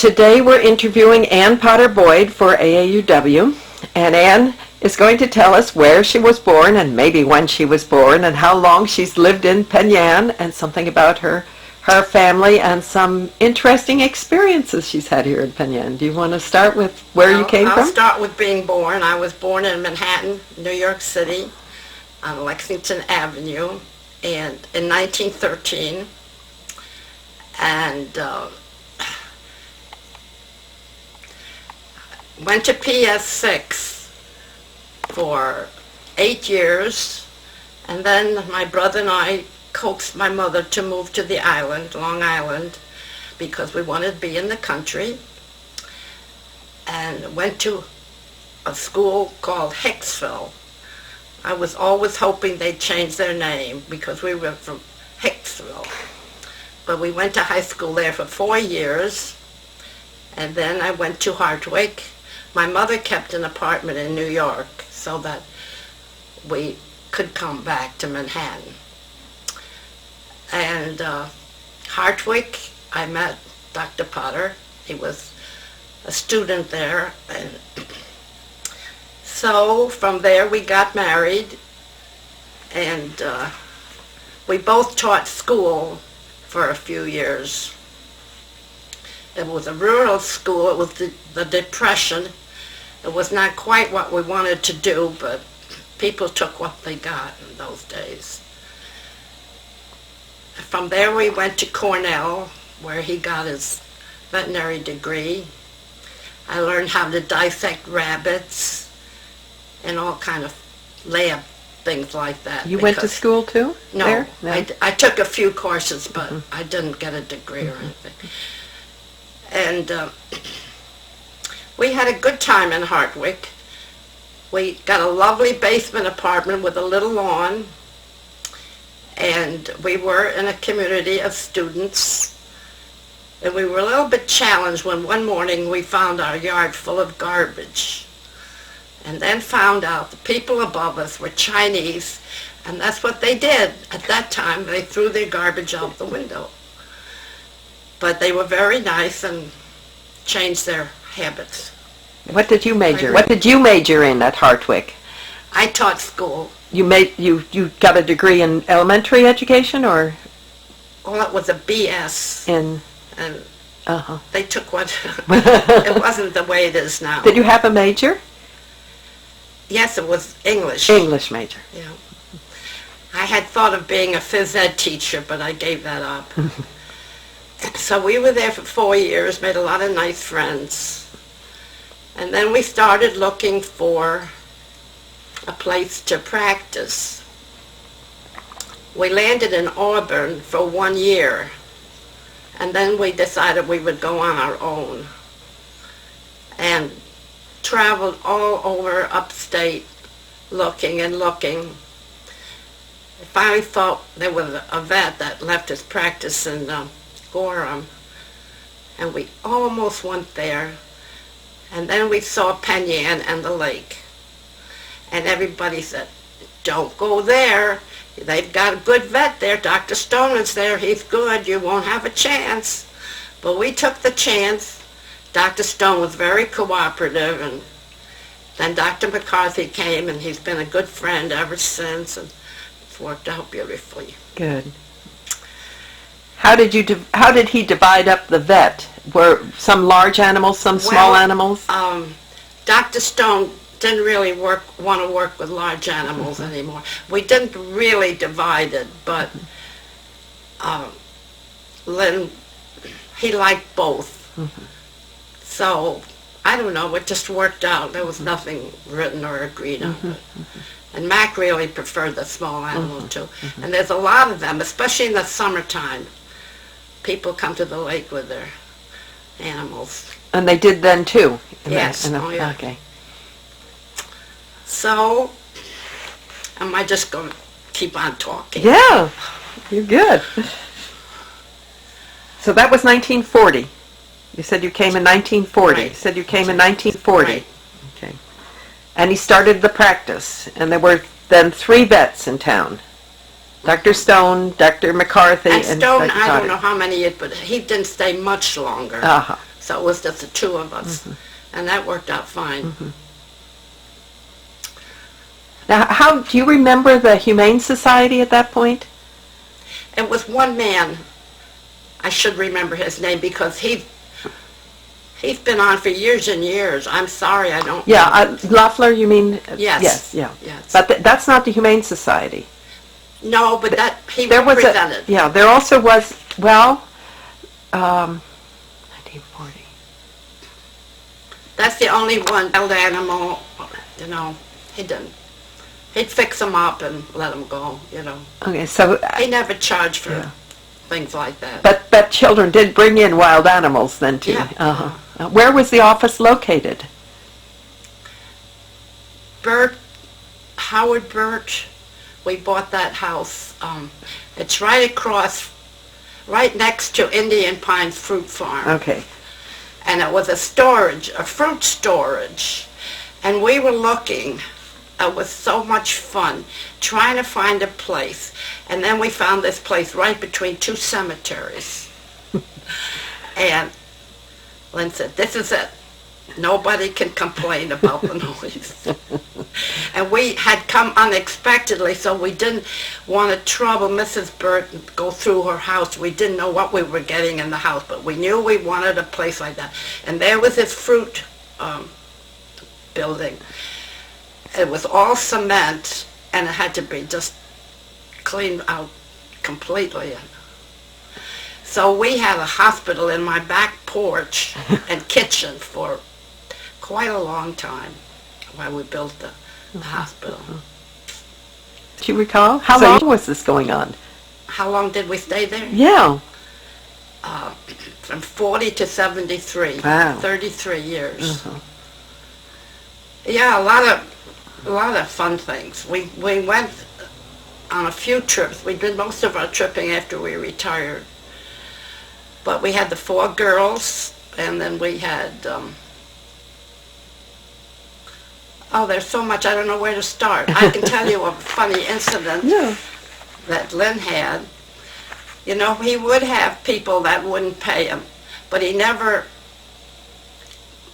today we're interviewing Ann Potter Boyd for AAUW, and Ann is going to tell us where she was born and maybe when she was born and how long she's lived in Penn Yan and something about her family and some interesting experiences she's had here in Penn Yan. Do you want to start with where you came from? I'll start with being born. I was born in Manhattan, New York City, on Lexington Avenue, and in 1913, and went to PS6 for 8 years, and then my brother and I coaxed my mother to move to the island, Long Island, because we wanted to be in the country, and went to a school called Hicksville. I was always hoping they'd change their name because we were from Hicksville. But we went to high school there for 4 years, and then I went to Hartwick. My mother kept an apartment in New York so that we could come back to Manhattan. And Hartwick, I met Dr. Potter. He was a student there. And so from there we got married, and we both taught school for a few years. It was a rural school. It was the Depression. It was not quite what we wanted to do, but people took what they got in those days. From there we went to Cornell, where he got his veterinary degree. I learned how to dissect rabbits and all kind of lab things like that. You went to school too? No, there? No. I took a few courses, but I didn't get a degree or anything. And we had a good time in Hartwick. We got a lovely basement apartment with a little lawn, and we were in a community of students. And we were a little bit challenged when one morning we found our yard full of garbage, and then found out the people above us were Chinese, and that's what they did. At that time, they threw their garbage out the window. But they were very nice and changed their habits. What did you major? What did you major in at Hartwick? I taught school. You got a degree in elementary education, or? Well, it was a BS. In. And Uh-huh. they took what, it wasn't the way it is now. Did you have a major? Yes, it was English. English major. Yeah. I had thought of being a phys ed teacher, but I gave that up. So we were there for 4 years, made a lot of nice friends. And then we started looking for a place to practice. We landed in Auburn for 1 year, and then we decided we would go on our own, and traveled all over upstate looking and looking. I finally thought there was a vet that left his practice in Gorham, and we almost went there. And then we saw Penn Yan and the lake, and everybody said, "Don't go there. They've got a good vet there. Dr. Stone is there. He's good. You won't have a chance." But we took the chance. Dr. Stone was very cooperative, and then Dr. McCarthy came, and he's been a good friend ever since, and it's worked out beautifully. Good. How did he divide up the vet? Were some large animals, some small animals? Dr. Stone didn't really want to work with large animals anymore. We didn't really divide it, but Lyn, he liked both. So, I don't know, it just worked out. There was nothing written or agreed on. And Mac really preferred the small animals too. And there's a lot of them, especially in the summertime. People come to the lake with their animals. And they did then too? Yes. Yeah. Okay. So, am I just going to keep on talking? Yeah, you're good. So that was 1940. You said you came in 1940. Right. You said you came in 1940. Right. Okay. And he started the practice, and there were then 3 vets in town. Dr. Stone, Dr. McCarthy, And Stone, Dr. I Potter. don't know how many, but he didn't stay much longer. Uh-huh. So it was just the two of us. And that worked out fine. Now, how do you remember the Humane Society at that point? It was one man. I should remember his name because he's been on for years and years. I'm sorry, I don't. Yeah, Loeffler, you mean? Yes. Yes, yeah. Yes. But that's not the Humane Society. No, but that he There was represented. yeah, there also was, well, 1940. That's the only one wild animal, you know, he didn't. He'd fix them up and let them go, you know. Okay, so, He never charged for Yeah. things like that. but children did bring in wild animals then too. Yeah. Uh-huh. Where was the office located? Howard Birch, we bought that house. It's right across, right next to Indian Pines Fruit Farm. Okay. And it was a fruit storage. And we were looking. It was so much fun trying to find a place. And then we found this place right between two cemeteries. And Lyn said, this is it. Nobody can complain about the noise. And we had come unexpectedly, so we didn't want to trouble Mrs. Burt and go through her house. We didn't know what we were getting in the house, but we knew we wanted a place like that. And there was this fruit building. It was all cement, and it had to be just cleaned out completely. So we had a hospital in my back porch and kitchen for quite a long time while we built the hospital. Do you recall? How long was this going on? How long did we stay there? Yeah. From 40 to 73. Wow. 33 years. Yeah, a lot of fun things. We went on a few trips. We did most of our tripping after we retired. But we had the 4 girls, and then we had, there's so much, I don't know where to start. I can tell you a funny incident that Lyn had. You know, he would have people that wouldn't pay him, but he never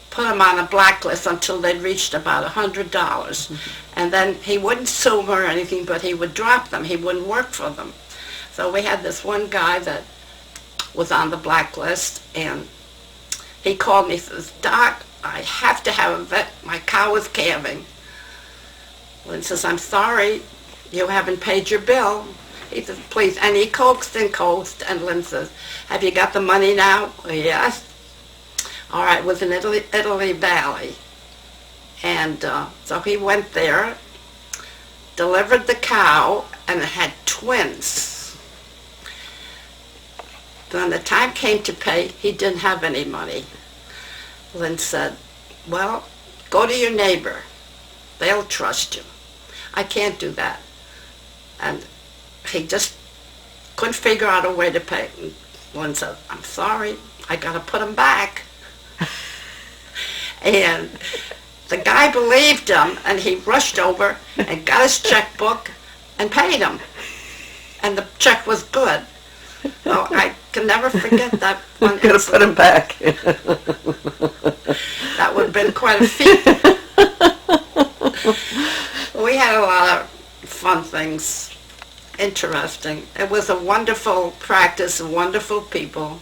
put them on a blacklist until they'd reached about $100. And then he wouldn't sue them or anything, but he would drop them. He wouldn't work for them. So we had this one guy that was on the blacklist, and he called me and says, Doc, I have to have a vet. My cow is calving. Lyn says, I'm sorry, you haven't paid your bill. He says, please. And he coaxed and coaxed, and Lyn says, have you got the money now? Yes. All right, it was in Italy Valley. And so he went there, delivered the cow, and it had twins. When the time came to pay, he didn't have any money. Lyn said, well, go to your neighbor. They'll trust you. I can't do that. And he just couldn't figure out a way to pay. Lyn said, I'm sorry, I got to put him back. And the guy believed him, and he rushed over and got his checkbook and paid him. And the check was good. So I can never forget that one Got to put him back. That would have been quite a feat. We had a lot of fun things, interesting. It was a wonderful practice, wonderful people.